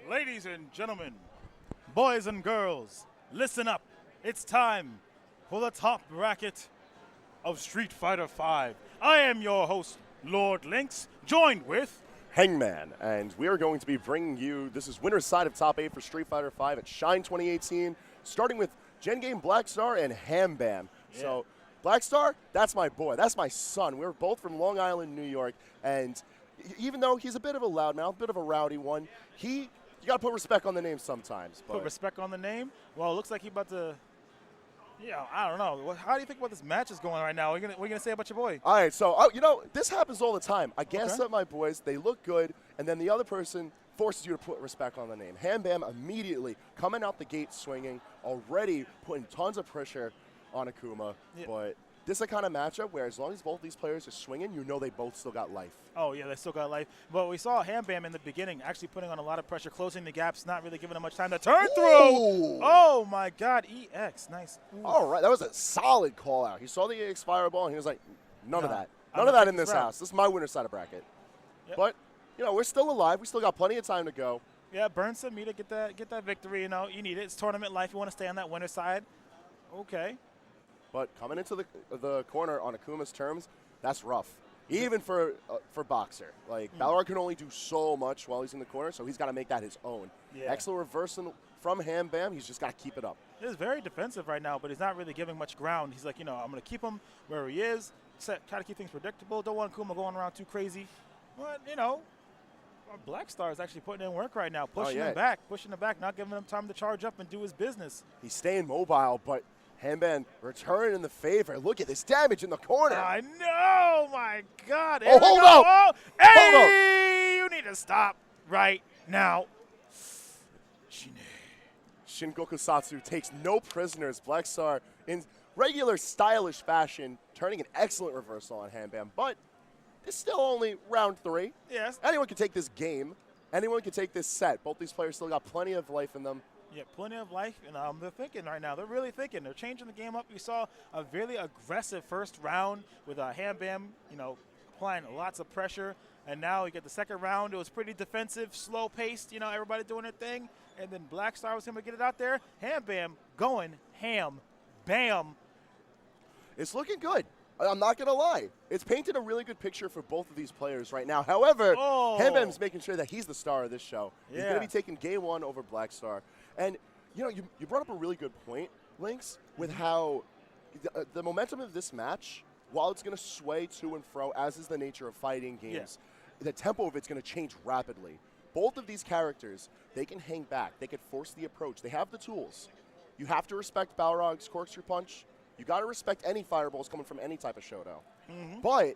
Ladies and gentlemen, boys and girls, listen up. It's time for the top bracket of Street Fighter V. I am your host, Lord Lynkz, joined with Hangman, and we are going to be bringing you, this is winner's side of top 8 for Street Fighter V at Shine 2018, starting with Gengame, Blackstar, and HamBam. Yeah. So, Blackstar, that's my boy, that's my son. We're both from Long Island, New York, and even though he's a bit of a loudmouth, a bit of a rowdy one, you got to put respect on the name sometimes. Put respect on the name? Well, it looks like he's about to, I don't know. How do you think about this match is going right now? What are you going to say about your boy? All right, so, this happens all the time. I gas up my boys, they look good, and then the other person forces you to put respect on the name. HamBam immediately coming out the gate swinging, already putting tons of pressure on Akuma, but this is the kind of matchup where as long as both these players are swinging, you know they both still got life. Oh, yeah, they still got life. But we saw HamBam in the beginning actually putting on a lot of pressure, closing the gaps, not really giving him much time to turn through. Oh, my God, EX, nice. Ooh. All right, that was a solid call out. He saw the EX fireball, and he was like, none of that. None of that in this house. This is my winner's side of bracket. Yep. But, we're still alive. We still got plenty of time to go. Yeah, burn some meat to get that victory. You need it. It's tournament life. You want to stay on that winner's side. Okay. But coming into the corner on Akuma's terms, that's rough. Even for Boxer. Like, Balrog can only do so much while he's in the corner, so he's got to make that his own. Yeah. Excellent reversal from HamBam. He's just got to keep it up. He's very defensive right now, but he's not really giving much ground. He's like, I'm going to keep him where he is, try to keep things predictable. Don't want Akuma going around too crazy. But, Blackstar is actually putting in work right now, pushing him back, not giving him time to charge up and do his business. He's staying mobile, but HamBam returning in the favor. Look at this damage in the corner. I know, my God. Oh, hold up. Oh, hey, hold up. You need to stop right now. Shin Gokusatsu takes no prisoners. Blackstar in regular stylish fashion, turning an excellent reversal on HamBam, but it's still only round 3. Yes. Anyone can take this game. Anyone can take this set. Both these players still got plenty of life in them. Yeah, plenty of life, and they're thinking right now. They're really thinking. They're changing the game up. We saw a really aggressive first round with HamBam, applying lots of pressure. And now we get the second round. It was pretty defensive, slow-paced, everybody doing their thing. And then Blackstar was able to get it out there. HamBam going ham, bam. It's looking good. I'm not going to lie. It's painted a really good picture for both of these players right now. However, HamBam's making sure that he's the star of this show. Yeah. He's going to be taking game 1 over Blackstar. And, you brought up a really good point, Lynkz, with how the momentum of this match, while it's going to sway to and fro, as is the nature of fighting games, the tempo of it's going to change rapidly. Both of these characters, they can hang back. They can force the approach. They have the tools. You have to respect Balrog's corkscrew punch. You got to respect any fireballs coming from any type of Shoto. But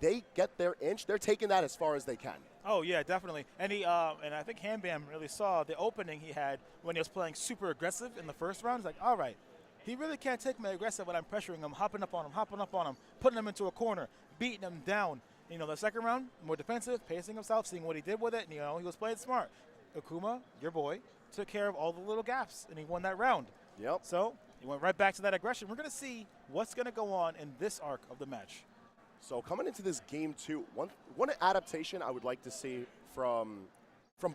they get their inch. They're taking that as far as they can. Oh, yeah, definitely. And and I think HamBam really saw the opening he had when he was playing super aggressive in the first round. He's like, all right, he really can't take me aggressive when I'm pressuring him, hopping up on him, putting him into a corner, beating him down. The second round, more defensive, pacing himself, seeing what he did with it. He was playing smart. Akuma, your boy, took care of all the little gaps, and he won that round. Yep. So he went right back to that aggression. We're going to see what's going to go on in this arc of the match. So coming into this game 2, one adaptation I would like to see from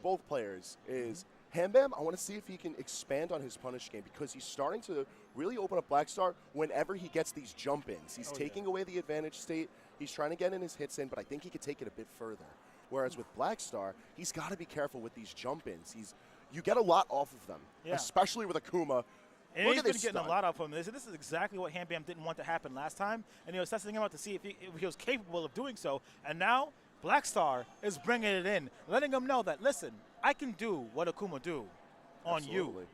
both players is HamBam. I want to see if he can expand on his punish game because he's starting to really open up Blackstar whenever he gets these jump-ins. He's taking away the advantage state. He's trying to get in his hits in, but I think he could take it a bit further. Whereas with Blackstar, he's got to be careful with these jump-ins. You get a lot off of them, especially with Akuma. And he's been getting a lot off him. This is exactly what HamBam didn't want to happen last time, and he was testing him out to see if he was capable of doing so. And now Blackstar is bringing it in, letting him know that, listen, I can do what Akuma do on you.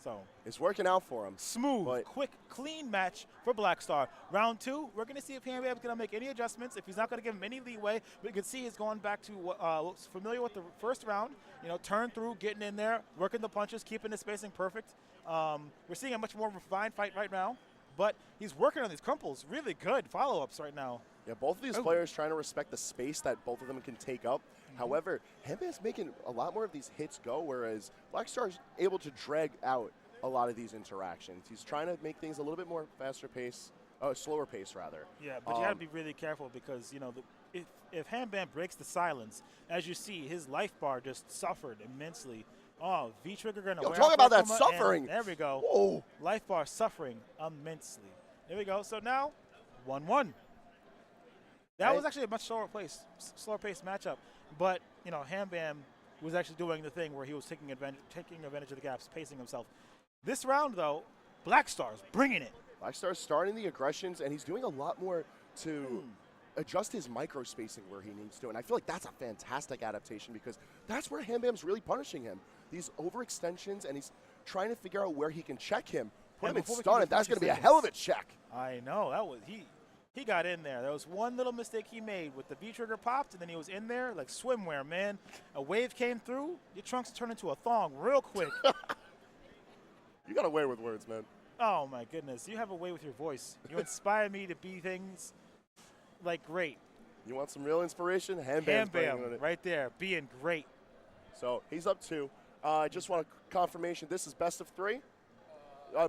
So it's working out for him. Smooth, quick, clean match for Blackstar. Round 2, we're going to see if HamBam is going to make any adjustments. If he's not going to give him any leeway, we can see he's going back to what looks familiar with the first round. Turn through, getting in there, working the punches, keeping the spacing perfect. We're seeing a much more refined fight right now, but he's working on these crumples. Really good follow-ups right now. Yeah, both of these players trying to respect the space that both of them can take up. However, HamBam's making a lot more of these hits go, whereas Blackstar's able to drag out a lot of these interactions. He's trying to make things a little bit more faster pace, slower pace rather. Yeah, but you got to be really careful because, if HamBam breaks the silence, as you see, his life bar just suffered immensely. Oh, V-Trigger going to wear talk about that Akuma, suffering. There we go. Whoa. Life bar suffering immensely. There we go. So now, 1-1. That was actually a much slower paced matchup. But, you know, HamBam was actually doing the thing where he was taking advantage of the gaps, pacing himself. This round, though, Blackstar's bringing it. Blackstar's starting the aggressions, and he's doing a lot more to adjust his micro spacing where he needs to. And I feel like that's a fantastic adaptation because that's where HamBam's really punishing him. These overextensions, and he's trying to figure out where he can check him. Put him in stun, and that's going to be a hell of a check. I know. That was he got in there. There was one little mistake he made with the V-Trigger popped, and then he was in there like swimwear, man. A wave came through, your trunks turned into a thong real quick. You got a way with words, man. Oh, my goodness. You have a way with your voice. You inspire me to be things like great. You want some real inspiration? HamBam right there, being great. So he's up 2. I just want a confirmation. This is best of 3?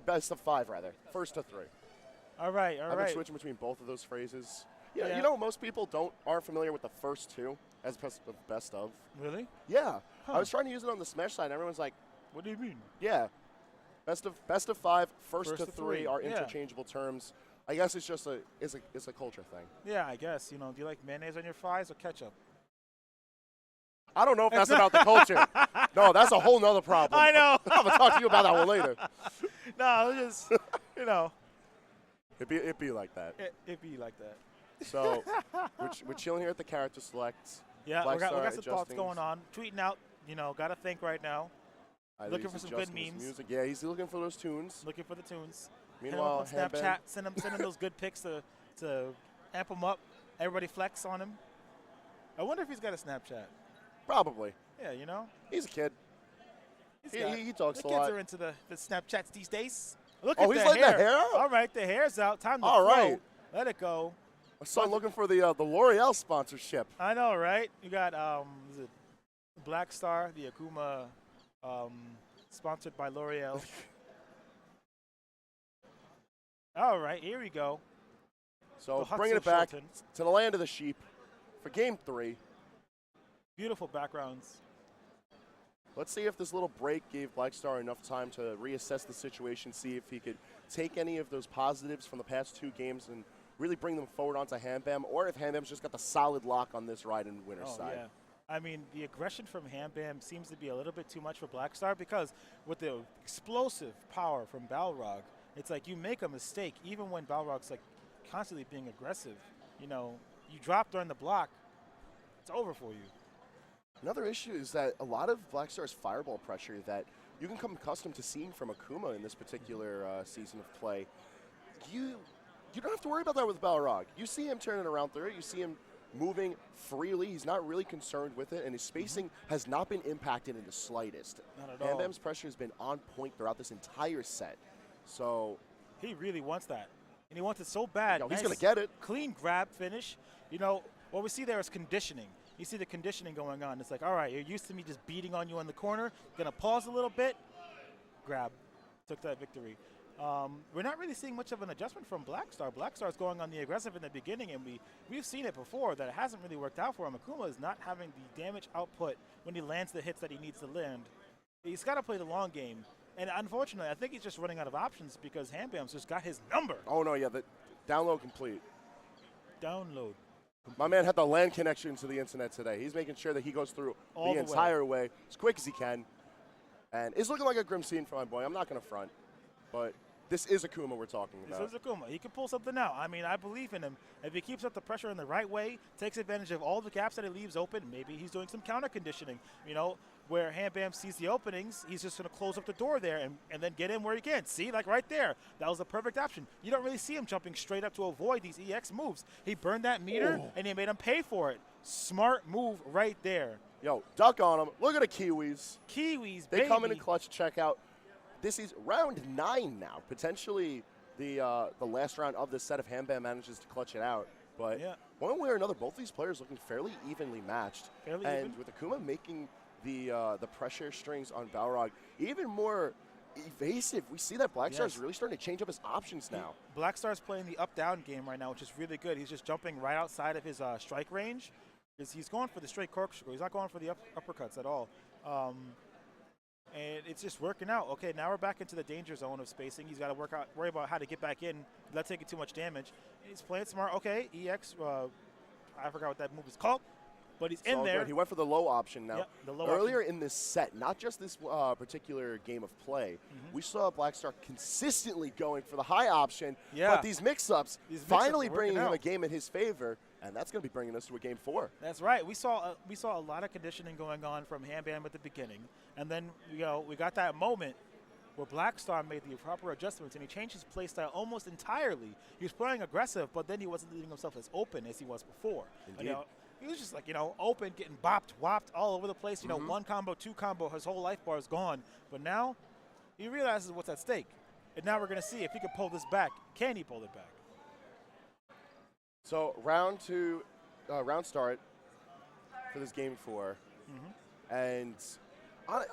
Best of 5, rather. First to 3. All right, all right. I've been switching between both of those phrases. Yeah. You know, most people aren't familiar with the first 2 as best of. Really? Yeah. Huh. I was trying to use it on the Smash side, and everyone's like, what do you mean? Yeah. Best of 5, first to 3 are interchangeable terms. I guess it's just it's a culture thing. Yeah, I guess. You know, do you like mayonnaise on your fries or ketchup? I don't know if that's about the culture. No, that's a whole nother problem. I know. I'm going to talk to you about that one later. No, just, you know. It be like that. It be like that. So we're chilling here at the character select. Yeah, we got some thoughts going on. Tweeting out, you know, got to think right now. Looking for some good memes. Music. Yeah, he's looking for those tunes. Looking for the tunes. Meanwhile, Snapchat, send him those good pics to amp him up. Everybody flex on him. I wonder if he's got a Snapchat. Probably. Yeah, you know. He's a kid. He talks a lot. The kids are into the Snapchats these days. Look at the hair. He's letting the hair out? All right, the hair's out. Time to All flow. right. Let it go. My son looking for the L'Oreal sponsorship. I know, right? You got is it Blackstar, the Akuma, sponsored by L'Oreal. All right, here we go. So bringing it back to the land of the sheep for Game 3. Beautiful backgrounds. Let's see if this little break gave Blackstar enough time to reassess the situation, see if he could take any of those positives from the past 2 games and really bring them forward onto HamBam, or if HamBam's just got the solid lock on this ride in winner's side. Yeah. I mean, the aggression from HamBam seems to be a little bit too much for Blackstar because with the explosive power from Balrog, it's like you make a mistake, even when Balrog's like constantly being aggressive. You know, you drop during the block, it's over for you. Another issue is that a lot of Blackstar's fireball pressure that you can come accustomed to seeing from Akuma in this particular season of play, you don't have to worry about that with Balrog. You see him turning around through it. You see him moving freely. He's not really concerned with it, and his spacing has not been impacted in the slightest. Not at all. HamBam's pressure has been on point throughout this entire set. So he really wants that, and he wants it so bad. He's going to get it. Clean grab finish. You know, what we see there is conditioning. You see the conditioning going on. It's like, all right, you're used to me just beating on you in the corner. Going to pause a little bit. Grab. Took that victory. We're not really seeing much of an adjustment from Blackstar. Blackstar's going on the aggressive in the beginning, and we've seen it before that it hasn't really worked out for him. Akuma is not having the damage output when he lands the hits that he needs to land. He's got to play the long game. And unfortunately, I think he's just running out of options because HamBam's just got his number. Oh, no, yeah, the download complete. Download. My man had the LAN connection to the internet today. He's making sure that he goes through the entire way as quick as he can. And it's looking like a grim scene for my boy. I'm not going to front. But this is Akuma we're talking about. This is Akuma. He can pull something out. I mean, I believe in him. If he keeps up the pressure in the right way, takes advantage of all the gaps that he leaves open, maybe he's doing some counter conditioning. You know, where HamBam sees the openings, he's just going to close up the door there and then get in where he can. See, like right there. That was a perfect option. You don't really see him jumping straight up to avoid these EX moves. He burned that meter, and he made him pay for it. Smart move right there. Yo, duck on him. Look at the Kiwis. Kiwis, They come in a clutch checkout. This is round 9 now. Potentially the last round of this set if HamBam manages to clutch it out. But one way or another, both these players looking fairly evenly matched. Even. With Akuma making the pressure strings on Balrog even more evasive. We see that Blackstar is Yes. really starting to change up his options now. Blackstar's playing the up-down game right now, which is really good. He's just jumping right outside of his strike range. He's going for the straight corkscrew. He's not going for the uppercuts at all. And it's just working out. Okay, now we're back into the danger zone of spacing. He's got to worry about how to get back in without taking too much damage. He's playing smart. Okay, EX, I forgot what that move is called, but he's in there. Good. He went for the low option now. Yep, the low Earlier option. in this set, not just this particular game of play, we saw Blackstar consistently going for the high option, but these mix-ups finally bringing him a game in his favor, and that's going to be bringing us to a game 4. That's right. We saw a lot of conditioning going on from HamBam at the beginning, and then we got that moment where Blackstar made the proper adjustments and he changed his play style almost entirely. He was playing aggressive, but then he wasn't leaving himself as open as he was before. Indeed. He was just like, open, getting bopped, whopped all over the place. One combo, 2 combo, his whole life bar is gone. But now he realizes what's at stake. And now we're going to see if he can pull this back. Can he pull it back? So round start for this game 4. And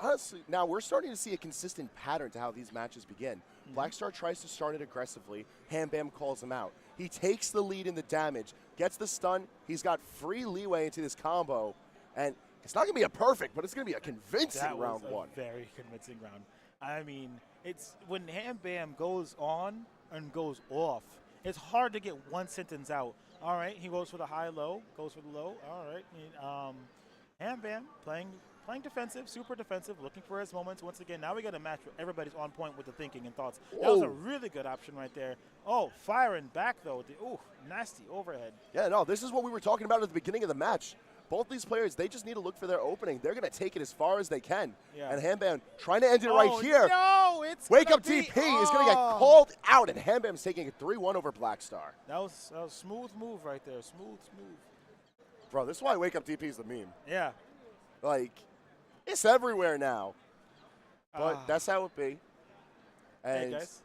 honestly, now we're starting to see a consistent pattern to how these matches begin. Blackstar tries to start it aggressively. HamBam calls him out. He takes the lead in the damage, gets the stun. He's got free leeway into this combo. And it's not going to be a perfect, but it's going to be a convincing round 1. Very convincing round. I mean, it's when HamBam goes on and goes off, it's hard to get one sentence out. All right, he goes for the high-low, goes for the low. All right. HamBam playing defensive, super defensive, looking for his moments. Once again, now we got a match where everybody's on point with the thinking and thoughts. That was a really good option right there. Oh, firing back, though. Ooh, nasty overhead. Yeah, no, this is what we were talking about at the beginning of the match. Both these players, they just need to look for their opening. They're going to take it as far as they can. Yeah. And HamBam trying to end it right here. No, it's Wake Up DP is going to get called out, and HamBam's taking a 3-1 over Blackstar. That was a smooth move right there. Smooth. Bro, this is why Wake Up DP is the meme. Yeah. Like, it's everywhere now. But that's how it be. And hey guys.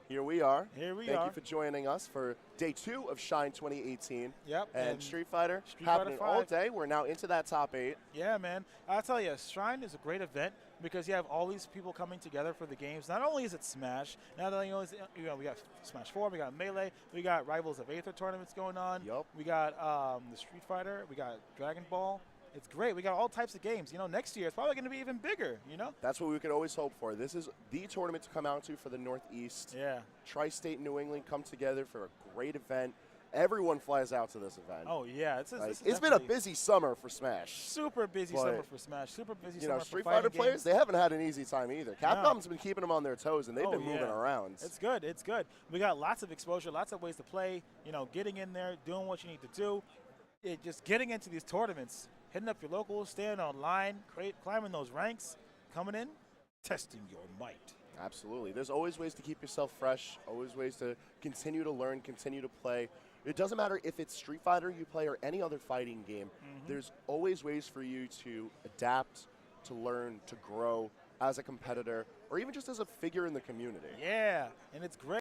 here we are. Thank you for joining us for day 2 of Shine 2018. Yep. And Street Fighter happening all day. We're now into that top 8. Yeah, man. I'll tell you, Shrine is a great event because you have all these people coming together for the games. Not only is it Smash, now that we got Smash 4, we got Melee, we got Rivals of Aether tournaments going on. Yep. We got the Street Fighter, we got Dragon Ball. It's great. We got all types of games. Next year it's probably going to be even bigger, That's what we could always hope for. This is the tournament to come out to for the Northeast. Yeah. Tri-State New England come together for a great event. Everyone flies out to this event. Oh, yeah. It's been a busy summer for Smash. Super busy summer for Smash. Super busy summer for Street Fighter players, they haven't had an easy time either. Capcom's No. been keeping them on their toes, and they've been moving around. It's good. It's good. We got lots of exposure, lots of ways to play, getting in there, doing what you need to do. Just getting into these tournaments, hitting up your locals, staying online, climbing those ranks, coming in, testing your might. Absolutely. There's always ways to keep yourself fresh, always ways to continue to learn, continue to play. It doesn't matter if it's Street Fighter you play or any other fighting game. There's always ways for you to adapt, to learn, to grow as a competitor, or even just as a figure in the community. Yeah, and it's great.